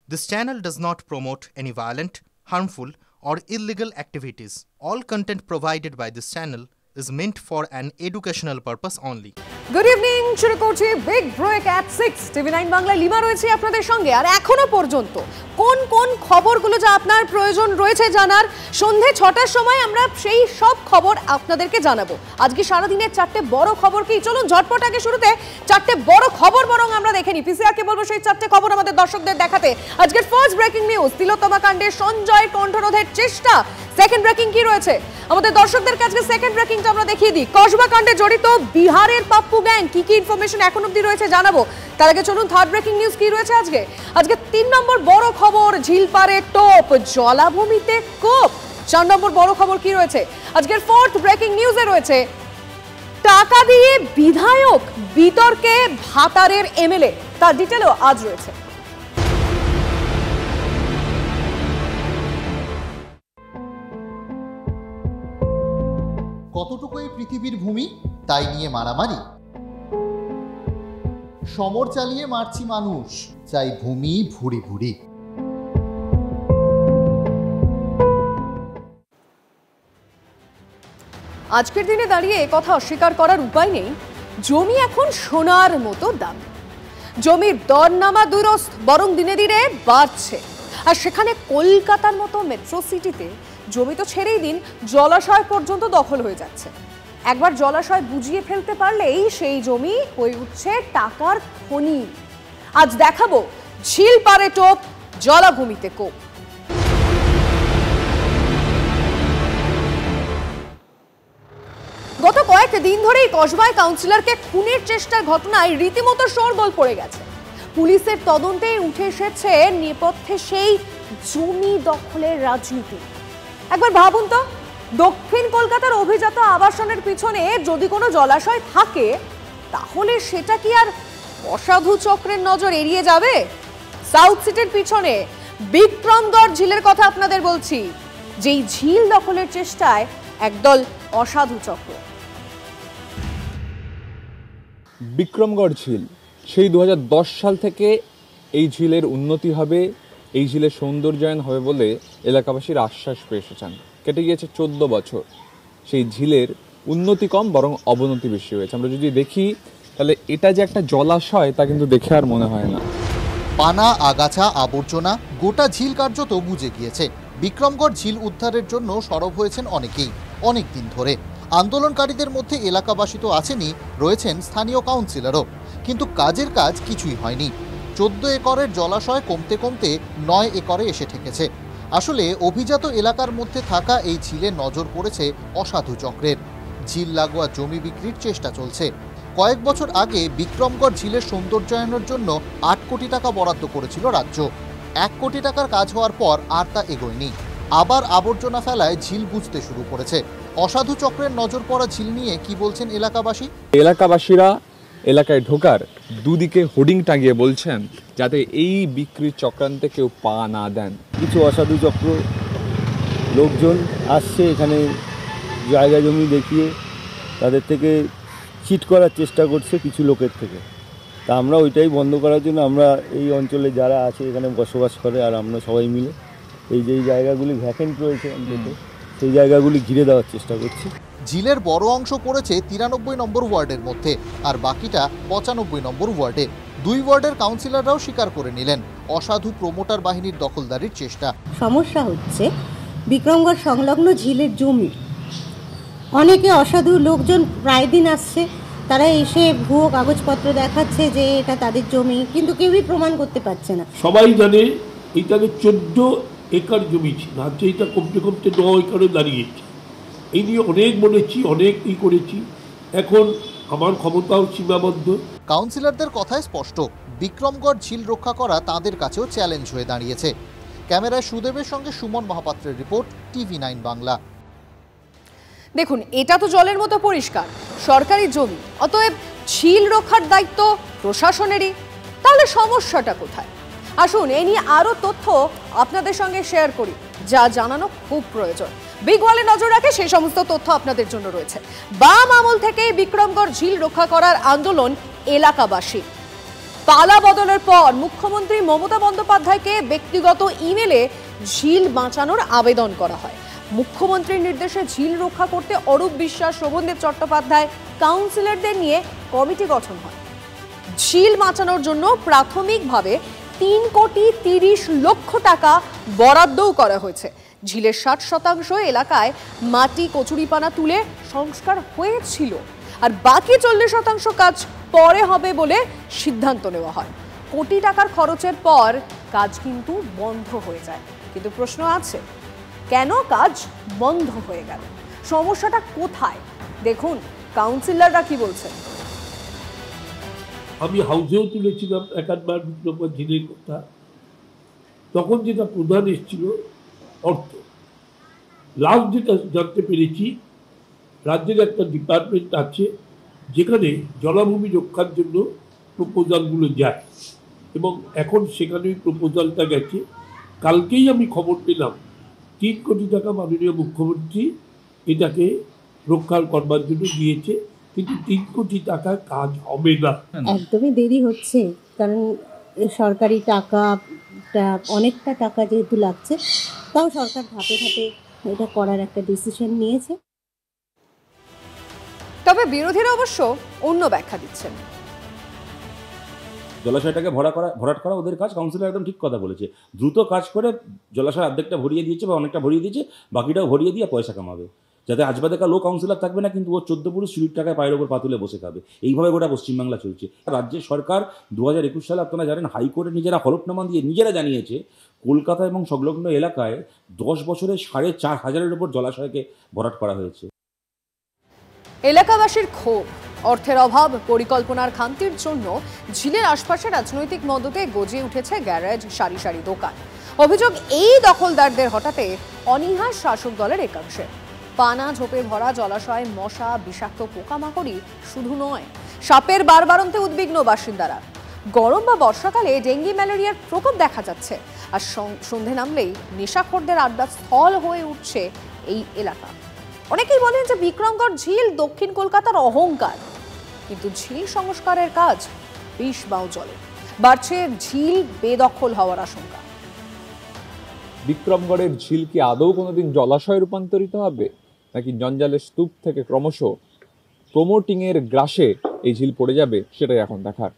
This channel does not promote any violent, harmful, or illegal activities. All content provided by this channel is meant for an educational purpose only. Good evening, শুরু করছি big break at 6 TV nine Bangla. Lima রয়েছে আপনাদের সঙ্গে। আর এখনো পর্যন্ত কোন কোন খবরগুলো যা আপনার প্রয়োজন রয়েছে জানার, সন্ধে 6টার সময় আমরা সেই সব খবর আপনাদেরকে জানাবো। আজকে সারাদিনের 4টে বড় খবর কি, চলুন ঝটপট আগে শুরুতে 4টে বড় খবর বরং আমরা দেখে নিই। পিসিআরকে বলবো সেই 4টে খবর আমাদের দর্শকদের দেখাতে। আজকের ফার্স্ট ব্রেকিং নিউজ, তিলোত্তমা কাণ্ডে সঞ্জয় কণ্ঠরোধের চেষ্টা। সেকেন্ড ব্রেকিং কি রয়েছে আমাদের দর্শকদের কাছে? সেকেন্ড ব্রেকিংটা আমরা দেখিয়ে দিই। কসবা কাণ্ডে জড়িত বিহারের পাপ্পু গ্যাং, কি কি ইনফরমেশন এখন অবধি রয়েছে জানাবো। তার আগে চলুন থার্ড ব্রেকিং নিউজ কি রয়েছে আজকে 3 নম্বর বড় খবর, ঝিলপাড়ে টোপ, জলাভূমিতে কোপ। 4 নম্বর বড় খবর কি রয়েছে আজকের ফোর্থ ব্রেকিং নিউজে রয়েছে টাকা দিয়ে বিধায়ক বিতর্কে ভাতারের এমএলএ, তার ডিটেলও আজ রয়েছে। কতটুকু এই পৃথিবীর ভূমি তাই নিয়ে মারামারি, সমর চালিয়ে মারছি মানুষ, চাই ভূমি ভুরি ভুরি। আজকের দিনে দাঁড়িয়ে কথা অস্বীকার করার উপায় নেই, জমি এখন সোনার মতো দাম। জমির দর নামা দুরস্ত, বরং দিনে দিনে বাড়ছে। আর সেখানে কলকাতার মতো মেট্রো সিটিতে জমি তো ছেড়েই দিন, জলাশয় পর্যন্ত দখল হয়ে যাচ্ছে। একবার জলাশয় বুঝিয়ে ফেলতে পারলেই সেই জমি হয়ে উঠছে টাকার খনি। আজ দেখাবো ঝিলপাড়ে টোপ, জলাভূমিতে কোপ। গত কয়েকদিন ধরেই কসবায় কাউন্সিলরকে খুনের চেষ্টার ঘটনায় রীতিমতো শোরগোল পড়ে গেছে। পুলিশের তদন্তে উঠে এসেছে নেপথ্যে সেই জমি দখলের রাজনীতি। একবার ভাবুন তো, দক্ষিণ কলকাতার অভিজাত আবাসনের পিছনে যদি কোনো জলাশয় থাকে, তাহলে সেটা কি আর অসাধু চক্রের নজর এড়িয়ে যাবে? সাউথ সিটির পিছনে বিক্রমগড় ঝিলের কথা আপনাদের বলছি, যেই ঝিল দখলের চেষ্টায় একদল অসাধু চক্র। বিক্রমগড় ঝিল, সেই 2010 সাল থেকে এই ঝিলের উন্নতি হবে, এই ঝিলের সৌন্দর্যায়ন হবে বলে এলাকাবাসীর আশ্বাস পেয়ে এসেছেন। কেটে গিয়েছে 14 বছর, সেই ঝিলের উন্নতি কম বরং অবনতি বেশি হয়েছে। আমরা যদি দেখি তাহলে এটা যে একটা জলাশয় তা কিন্তু দেখে আর মনে হয় না। পানা, আগাছা, আবর্জনা, গোটা ঝিল কার্যত বুঝে গিয়েছে। বিক্রমগড় ঝিল উদ্ধারের জন্য সরব হয়েছেন অনেকেই, অনেক দিন ধরে। আন্দোলনকারীদের মধ্যে এলাকাবাসী তো আছেনই, রয়েছেন স্থানীয় কাউন্সিলরও। কিন্তু কাজের কাজ কিছুই হয়নি। 14 একরের জলাশয় কমতে কমতে 9 একরে এসে ঠেকেছে। আসলে অভিজাত এলাকার মধ্যে থাকা এই ঝিলে নজর পড়েছে অসাধু চক্রের। ঝিল লাগোয়া জমি বিক্রির চেষ্টা চলছে। কয়েক বছর আগে বিক্রমগড় ঝিলের সৌন্দর্যায়নের জন্য 8 কোটি টাকা বরাদ্দ করেছিল রাজ্য। 1 কোটি টাকার কাজ হওয়ার পর আর তা এগোয়নি। আবার আবর্জনা ফেলায় ঝিল বুঝতে শুরু করেছে। অসাধু চক্রের নজর পড়া ঝিল নিয়ে কি বলছেন এলাকাবাসী? এলাকাবাসীরা এলাকায় ঢোকার দুদিকে হোর্ডিং টাঙিয়ে বলছেন যাতে এই বিক্রির চক্রান্তে কেউ পা না দেন। কিছু অসাধু চক্র লোকজন আসছে এখানে জায়গা জমি দেখিয়ে তাদের থেকে চিট করার চেষ্টা করছে কিছু লোকের থেকে। তা আমরা ওইটাই বন্ধ করার জন্য আমরা এই অঞ্চলে যারা আছে এখানে বসবাস করে আর আমরা সবাই মিলে এই যে জায়গাগুলি ভ্যাকেন্ট রয়েছে অন্তত সেই জায়গাগুলি ঘিরে দেওয়ার চেষ্টা করছি। ঝিলের বড় অংশ পড়েছে 93 নম্বর ওয়ার্ডের মধ্যে, আর বাকিটা 95 নম্বর ওয়ার্ডে। 2 ওয়ার্ডের কাউন্সিলররাও স্বীকার করে নিলেন অসাধু প্রমোটার বাহিনীর দখলদারির চেষ্টা। সমস্যা হচ্ছে বিক্রমগড় সংলগ্ন ঝিলের জমি, অনেকে অসাধু লোকজন প্রায় দিন আসছে, তারা এসে ভুয়ো কাগজপত্র দেখাচ্ছে যে এটা তাদের জমি, কিন্তু কেউই প্রমাণ করতে পারছে না। সবাই জানে এইটাকে 14 একর জমি ছিল, আজকে এটা কমতে কমতে 9 একরে দাঁড়িয়েছে। এই নিয়ে অনেক বলেছি, অনেক করেছি, এখন আমার ক্ষমতাও সীমাবদ্ধ। কাউন্সিলরদের কথায় স্পষ্ট, বিক্রমগড় ঝিল রক্ষা করা তাদের কাছেও চ্যালেঞ্জ হয়ে দাঁড়িয়েছে। ক্যামেরায় সুদেবের সঙ্গে সুমন মহাপাত্রের রিপোর্ট, টিভি9 বাংলা। দেখুন, এটা তো জলের মতো পরিষ্কার, সরকারি জমি, অতএব ঝিল রক্ষার দায়িত্ব প্রশাসনেরই। তাহলে সমস্যাটা কোথায়? আসুন এ নিয়ে আরো তথ্য আপনাদের সঙ্গে শেয়ার করি, যা জানানো খুব প্রয়োজন। বিগ ওয়ালে নজর রাখে সেই সমস্ত তথ্য আপনাদের জন্য রয়েছে। বাম আমল থেকে বিক্রমগড় ঝিল রক্ষা করার আন্দোলন এলাকাবাসী। পালা বদলের পর মুখ্যমন্ত্রী মমতা বন্দ্যোপাধ্যায়কে ব্যক্তিগত ইমেলে ঝিল বাঁচানোর আবেদন করা হয়। মুখ্যমন্ত্রীর নির্দেশে ঝিল রক্ষা করতে অরূপ বিশ্বাস, শোভনদেব চট্টোপাধ্যায় কাউন্সিলরদের নিয়ে কমিটি গঠন হয়। ঝিল বাঁচানোর জন্য প্রাথমিকভাবে 3,30,00,000 টাকা বরাদ্দও করা হয়েছে। ঝিলের 60% এলাকায় মাটি কচুরিপানা তুলে সংস্কার হয়েছিল, আর বাকি 40% কাজ পরে হবে বলে সিদ্ধান্ত নেওয়া হয়। কোটি টাকার খরচের পর কাজ কিন্তু বন্ধ হয়ে যায়। কিন্তু প্রশ্ন আছে, কেন কাজ বন্ধ হয়ে গেল? সমস্যাটা কোথায়? দেখুন কাউন্সিলররা কি বলছেন। আমি হাউসেও তুলেছিলাম একাধবার বিক্রমগড় ঝিলের কথা। তখন যেটা প্রধান এসেছিল অর্থ। লাস্ট যেটা জানতে পেরেছি, রাজ্যের একটা ডিপার্টমেন্ট আছে যেখানে জলাভূমি রক্ষার জন্য প্রপোজালগুলো যায়, এবং এখন সেখানে প্রপোজালটা গেছে। কালকেই আমি খবর পেলাম 3 কোটি টাকা মাননীয় মুখ্যমন্ত্রী এটাকে রক্ষা করবার জন্য দিয়েছে, কিন্তু 3 কোটি টাকা কাজ হবে না। একদমই দেরি হচ্ছে, কারণ সরকারি টাকাটা অনেকটা টাকা যেহেতু লাগছে, তাও সরকার ধাপে ধাপে এটা করার একটা ডিসিশন নিয়েছে। তবে বিরোধীরা অবশ্য অন্য ব্যাখ্যা দিচ্ছেন। জলাশয়টাকে ভরাট করা ওদের কাজ। কাউন্সিলর একদম ঠিক কথা বলেছে, দ্রুত কাজ করে জলাশয় অর্ধেকটা ভরিয়ে দিয়েছে বা অনেকটা ভরিয়ে দিয়েছে, বাকিটাও ভরিয়ে দিয়ে পয়সা কামাবে, যাতে আজবাদেকা লো কাউন্সিলর থাকবে না, কিন্তু ও 14 পুরুষ চুরির টাকায় পায়ের ওপর পাতুলে বসে খাবে। এইভাবে গোটা পশ্চিমবাংলা চলছে। রাজ্যের সরকার 2021 সালে আপনারা জানেন হাইকোর্টে নিজেরা হলফনামা দিয়ে নিজেরা জানিয়েছে কলকাতা এবং সংলগ্ন এলাকায় 10 বছরে 4,500-এর উপর জলাশয়কে ভরাট করা হয়েছে। এলাকাবাসীর ক্ষোভ, অর্থের অভাব, পরিকল্পনার খামতির জন্য ঝিলের আশপাশে রাজনৈতিক মদতে গজিয়ে উঠেছে গ্যারেজ, সারি সারি দোকান। অভিযোগ, এই দখলদারদের হঠাতে অনীহা শাসক দলের একাংশে। পানা ঝোপে ভরা জলাশয় মশা, বিষাক্ত পোকামাকড়ই শুধু নয়, সাপের বারবারন্তে উদ্বিগ্ন বাসিন্দারা। গরম বা বর্ষাকালে ডেঙ্গি ম্যালেরিয়ার প্রকোপ দেখা যাচ্ছে, আর সন্ধে নামলেই নেশাখোরদের আড্ডা স্থল হয়ে উঠছে এই এলাকা। অনেকেই বলেন যে বিক্রমগড় ঝিল দক্ষিণ কলকাতার অহংকার, কিন্তু ঝিল সংস্কারের কাজ বিষ বাউ জলে। বাড়ছে ঝিল বেদখল হওয়ার আশঙ্কা। বিক্রমগড়ের ঝিল কি আদৌ কোনোদিন জলাশয়ে রূপান্তরিত হবে, নাকি জঞ্জালের স্তূপ থেকে ক্রমশ প্রমোটিংয়ের গ্রাসে এই ঝিল পড়ে যাবে, সেটাই এখন দেখার।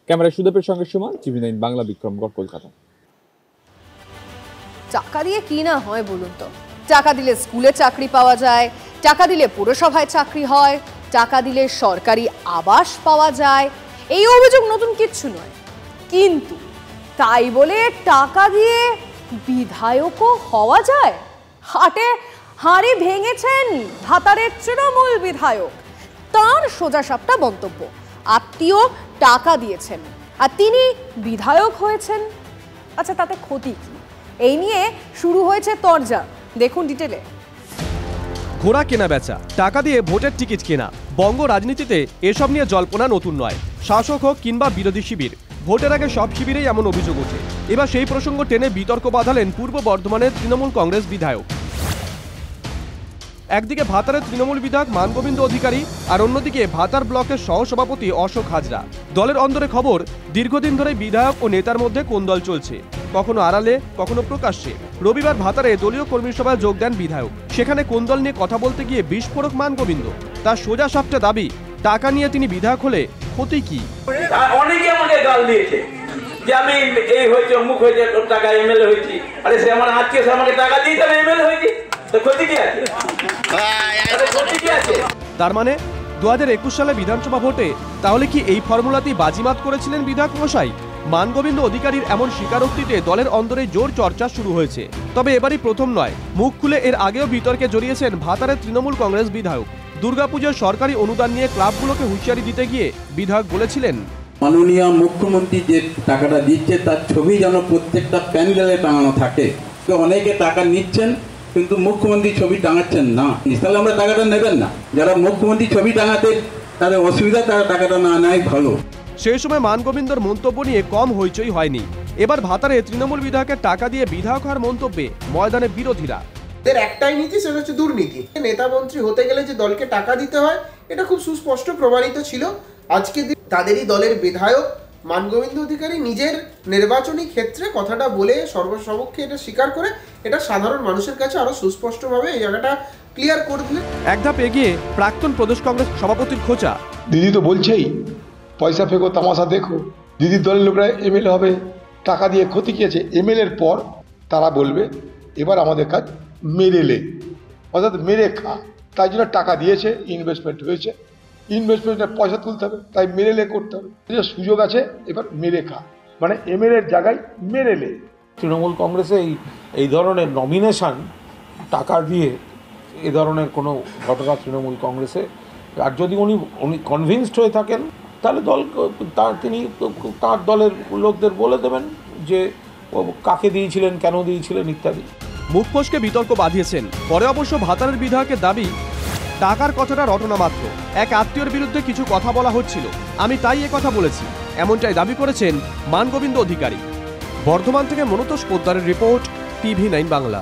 ক্যামেরায় সুদেবের সঙ্গে সুমন, TV9 বাংলা, বিক্রমগড়, কলকাতা। টাকা দিয়ে কি না হয় বলুন তো? টাকা দিলে স্কুলে চাকরি পাওয়া যায়, টাকা দিলে পুরসভায় চাকরি হয়, টাকা দিলে সরকারি আবাস পাওয়া যায়। এই অভিযোগ নতুন কিচ্ছু নয়, কিন্তু তাই বলে টাকা দিয়ে বিধায়কও হওয়া যায়? হাড়ি ভেঙেছেন ভাতারের তৃণমূল বিধায়ক। তার সোজাসাপটা মন্তব্য, আত্মীয় টাকা দিয়েছেন আর তিনি বিধায়ক হয়েছেন। আচ্ছা, তাতে ক্ষতি কি? এই নিয়ে শুরু হয়েছে তরজা, দেখুন ডিটেলে। ঘোড়া কেনা বেচা, টাকা দিয়ে ভোটের টিকিট কেনা, বঙ্গ রাজনীতিতে এসব নিয়ে জল্পনা নতুন নয়। শাসক হোক কিংবা বিরোধী শিবির, ভোটের আগে সব শিবিরেই এমন অভিযোগ ওঠে। এবার সেই প্রসঙ্গ টেনে বিতর্ক বাঁধালেন পূর্ব বর্ধমানের তৃণমূল কংগ্রেস বিধায়ক। একদিকে ভাতারের তৃণমূল বিধায়ক মানগোবিন্দ অধিকারী, আর অন্যদিকে ভাতার ব্লকের সহসভাপতি অশোক হাজরা। দলের অন্দরে খবর, দীর্ঘদিন ধরে বিধায়ক ও নেতার মধ্যে কোন্দল চলছে, কখনো আড়ালে কখনো প্রকাশ্যে। রবিবার ভাতারে দলীয় কর্মী সভায় যোগ দেন বিধায়ক। সেখানে কোন্দল নিয়ে কথা বলতে গিয়ে বিস্ফোরক মানগোবিন্দ। তার সোজা সাপটা দাবি, টাকা নিয়ে তিনি বিধায়ক হলে ক্ষতি কি? অনেকে আমাকে গাল দিয়েছে যে আমি এই হয়েছে, অমুক হয়েছে, টাকা এমএলএ হয়েছি। আরে সে আমার আত্মীয়, সে আমাকে টাকা দিয়েছে, আমি এমএলএ হয়েছি, তো ক্ষতি কি আছে? তার মানে 2021 সালে বিধানসভা ভোটে তাহলে কি এই ফর্মুলাতেই বাজিমাত করেছিলেন বিধায়ক মশাই? মানগোবিন্দ অধিকারীর এমন স্বীকারোক্তিতে দলের অন্দরে জোর চর্চা শুরু হয়েছে। তবে এবারই প্রথম নয়, মুখ খুলে এর আগেও বিতর্কে জড়িয়েছেন ভাতারের তৃণমূল কংগ্রেস বিধায়ক। দুর্গাপুজোর সরকারি অনুদান নিয়ে ক্লাবগুলোকে হুঁশিয়ারি দিতে গিয়ে বিধায়ক বলেছিলেন, মাননীয় মুখ্যমন্ত্রী যে টাকাটা দিচ্ছে তার ছবি যেন প্রত্যেকটা প্যান্ডেলে টাঙানো থাকে। তো অনেকে টাকা নিচ্ছেন কিন্তু মুখ্যমন্ত্রী ছবি টাঙাচ্ছেন না, তাহলে আমরা টাকাটা নেবেন না। যারা মুখ্যমন্ত্রী ছবি টাঙাতে তাদের অসুবিধা, তারা টাকাটা না নেয় ভালো। সেই সময় মানগোবিন্দর মন্তব্য নিয়ে কম হইচই হয়নি। এবার ভাতারে তৃণমূল বিধায়কের টাকা দিয়ে বিধায়ক হওয়ার মন্তব্যে ময়দানে বিরোধীরা। একটাই নীতি, সেটা হচ্ছে দুর্নীতি। নেতা মন্ত্রী হতে গেলে যে দলকে টাকা দিতে হয়, এটা খুব সুস্পষ্ট প্রমাণিত ছিল। আজকে তাদেরই দলের বিধায়ক মানগোবিন্দ অধিকারী নিজের নির্বাচনী ক্ষেত্রে কথাটা বলে সর্বসমক্ষে এটা স্বীকার করে এটা সাধারণ মানুষের কাছে আরো সুস্পষ্টভাবে এই জায়গাটা ক্লিয়ার করে দিলেন। এক ধাপ এগিয়ে প্রাক্তন প্রদেশ কংগ্রেস সভাপতির খোঁচা। দিদি তো বলছেই পয়সা ফেঁকো তামাশা দেখো, দিদির দলের লোকরা এমএলএ হবে, টাকা দিয়ে ক্ষতি কিয়েছে। এমএলএর পর তারা বলবে এবার আমাদের কাজ মেরেলে, অর্থাৎ মেরে খা। তাই জন্য টাকা দিয়েছে, ইনভেস্টমেন্ট হয়েছে, ইনভেস্টমেন্টের পয়সা তুলতে হবে, তাই মেরেলে করতে হবে। সুযোগ আছে, এবার মেরে খা, মানে এমএলএর জায়গায় মেরেলে। তৃণমূল কংগ্রেসে এই ধরনের নমিনেশন টাকা দিয়ে এ ধরনের কোনো ঘটনা তৃণমূল কংগ্রেসে, আর যদি উনি কনভিন্সড হয়ে থাকেন তাহলে তিনি তার দলের লোকদের বলে দেবেন যে কাকে দিয়েছিলেন, কেন দিয়েছিলেন ইত্যাদি। মুখ ফসকে বিতর্ক বাঁধিয়েছেন। পরে অবশ্য ভাতারের বিধায়কের দাবি টাকার কথাটা রটনা মাত্র, এক আত্মীয়র বিরুদ্ধে কিছু কথা বলা হচ্ছিল, আমি তাই কথা বলেছি, এমনটাই দাবি করেছেন মানগোবিন্দ অধিকারী। বর্ধমান থেকে মনতোষ পোদ্দারের রিপোর্ট, TV9 বাংলা।